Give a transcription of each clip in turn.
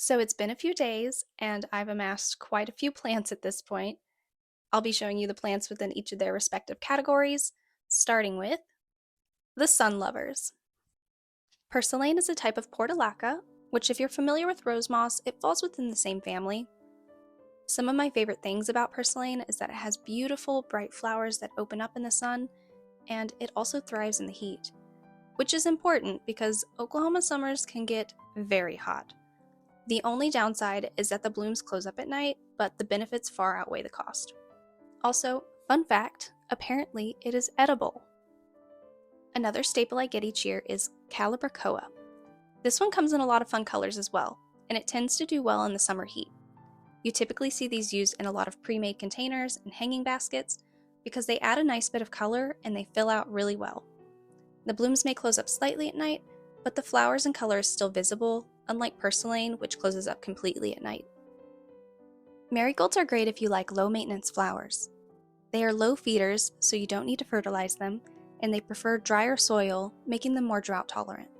So it's been a few days, and I've amassed quite a few plants at this point. I'll be showing you the plants within each of their respective categories, starting with the sun lovers. Purslane is a type of portulaca, which, if you're familiar with rose moss, it falls within the same family. Some of my favorite things about purslane is that it has beautiful, bright flowers that open up in the sun, and it also thrives in the heat, which is important because Oklahoma summers can get very hot. The only downside is that the blooms close up at night, but the benefits far outweigh the cost. Also, fun fact, apparently it is edible. Another staple I get each year is Calibrachoa. This one comes in a lot of fun colors as well, and it tends to do well in the summer heat. You typically see these used in a lot of pre-made containers and hanging baskets because they add a nice bit of color and they fill out really well. The blooms may close up slightly at night, but the flowers and color is still visible, unlike purslane, which closes up completely at night. Marigolds are great if you like low-maintenance flowers. They are low feeders, so you don't need to fertilize them, and they prefer drier soil, making them more drought-tolerant.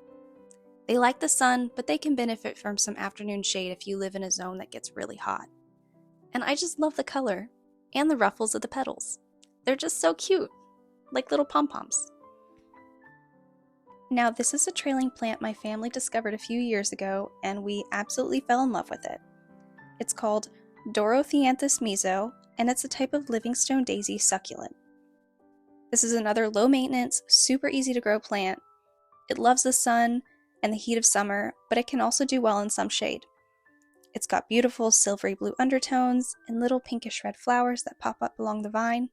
They like the sun, but they can benefit from some afternoon shade if you live in a zone that gets really hot. And I just love the color, and the ruffles of the petals. They're just so cute, like little pom-poms. Now, this is a trailing plant my family discovered a few years ago, and we absolutely fell in love with it. It's called Dorothianthus meso, and it's a type of Livingstone daisy succulent. This is another low-maintenance, super easy-to-grow plant. It loves the sun and the heat of summer, but it can also do well in some shade. It's got beautiful silvery blue undertones and little pinkish red flowers that pop up along the vine.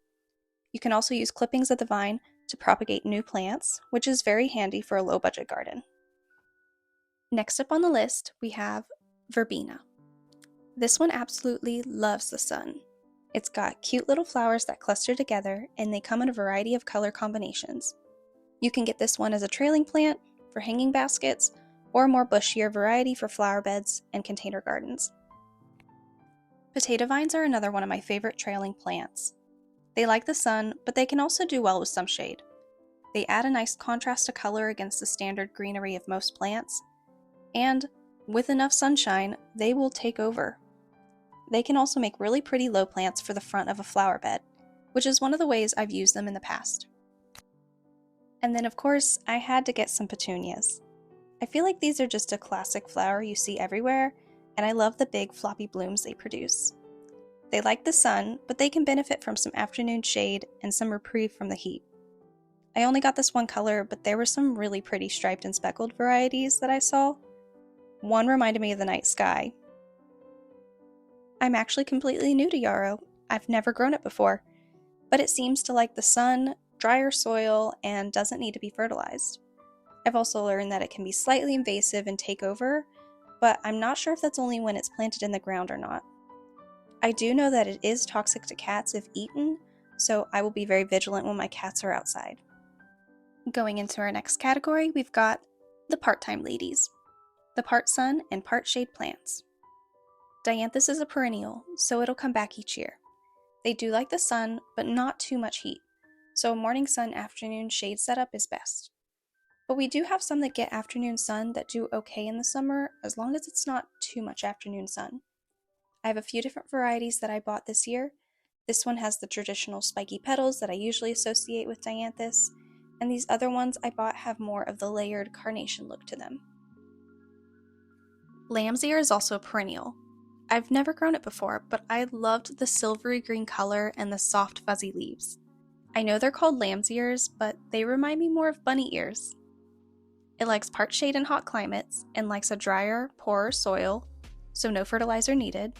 You can also use clippings of the vine to propagate new plants, which is very handy for a low-budget garden. Next up on the list, we have Verbena. This one absolutely loves the sun. It's got cute little flowers that cluster together, and they come in a variety of color combinations. You can get this one as a trailing plant for hanging baskets, or a more bushier variety for flower beds and container gardens. Potato vines are another one of my favorite trailing plants. They like the sun, but they can also do well with some shade. They add a nice contrast of color against the standard greenery of most plants, and with enough sunshine, they will take over. They can also make really pretty low plants for the front of a flower bed, which is one of the ways I've used them in the past. And then of course, I had to get some petunias. I feel like these are just a classic flower you see everywhere, and I love the big floppy blooms they produce. They like the sun, but they can benefit from some afternoon shade and some reprieve from the heat. I only got this one color, but there were some really pretty striped and speckled varieties that I saw. One reminded me of the night sky. I'm actually completely new to yarrow. I've never grown it before, but it seems to like the sun, drier soil, and doesn't need to be fertilized. I've also learned that it can be slightly invasive and take over, but I'm not sure if that's only when it's planted in the ground or not. I do know that it is toxic to cats if eaten, so I will be very vigilant when my cats are outside. Going into our next category, we've got the part-time ladies, the part sun and part shade plants. Dianthus is a perennial, so it'll come back each year. They do like the sun, but not too much heat, so a morning sun afternoon shade setup is best. But we do have some that get afternoon sun that do okay in the summer, as long as it's not too much afternoon sun. I have a few different varieties that I bought this year. This one has the traditional spiky petals that I usually associate with Dianthus, and these other ones I bought have more of the layered carnation look to them. Lamb's ear is also a perennial. I've never grown it before, but I loved the silvery green color and the soft fuzzy leaves. I know they're called lamb's ears, but they remind me more of bunny ears. It likes part shade in hot climates and likes a drier, poorer soil, so no fertilizer needed.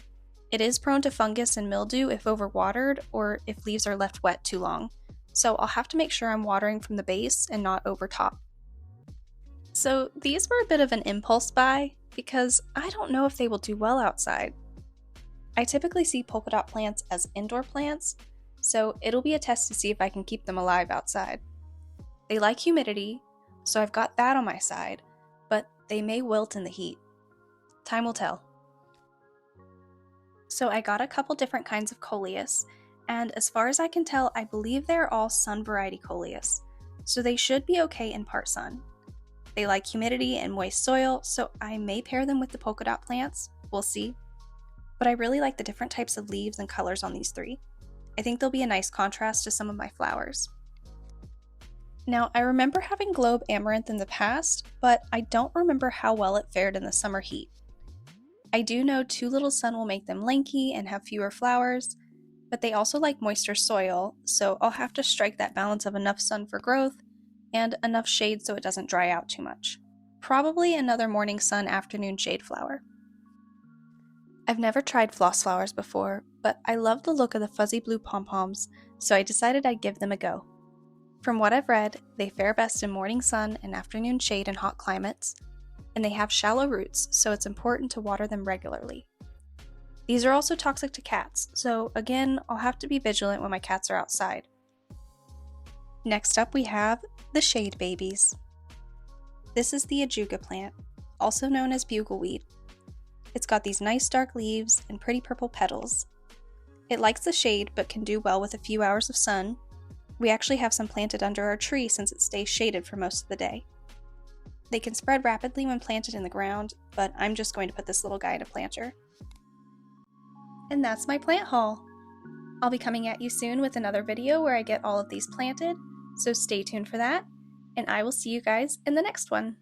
It is prone to fungus and mildew if overwatered or if leaves are left wet too long, so I'll have to make sure I'm watering from the base and not over top. So these were a bit of an impulse buy because I don't know if they will do well outside. I typically see polka dot plants as indoor plants, so it'll be a test to see if I can keep them alive outside. They like humidity, so I've got that on my side, but they may wilt in the heat. Time will tell. So I got a couple different kinds of coleus, and as far as I can tell, I believe they're all sun variety coleus, so they should be okay in part sun. They like humidity and moist soil, so I may pair them with the polka dot plants, We'll see. But I really like the different types of leaves and colors on these three. I think they'll be a nice contrast to some of my flowers. Now, I remember having Globe Amaranth in the past, but I don't remember how well it fared in the summer heat. I do know too little sun will make them lanky and have fewer flowers, but they also like moister soil, so I'll have to strike that balance of enough sun for growth and enough shade so it doesn't dry out too much. Probably another morning sun, afternoon shade flower. I've never tried floss flowers before, but I love the look of the fuzzy blue pom-poms, so I decided I'd give them a go. From what I've read, they fare best in morning sun and afternoon shade in hot climates, and they have shallow roots, so it's important to water them regularly. These are also toxic to cats, so again, I'll have to be vigilant when my cats are outside. Next up we have the shade babies. This is the ajuga plant, also known as bugleweed. It's got these nice dark leaves and pretty purple petals. It likes the shade but can do well with a few hours of sun. We actually have some planted under our tree since it stays shaded for most of the day. They can spread rapidly when planted in the ground, but I'm just going to put this little guy in a planter. And that's my plant haul. I'll be coming at you soon with another video where I get all of these planted, so stay tuned for that, and I will see you guys in the next one.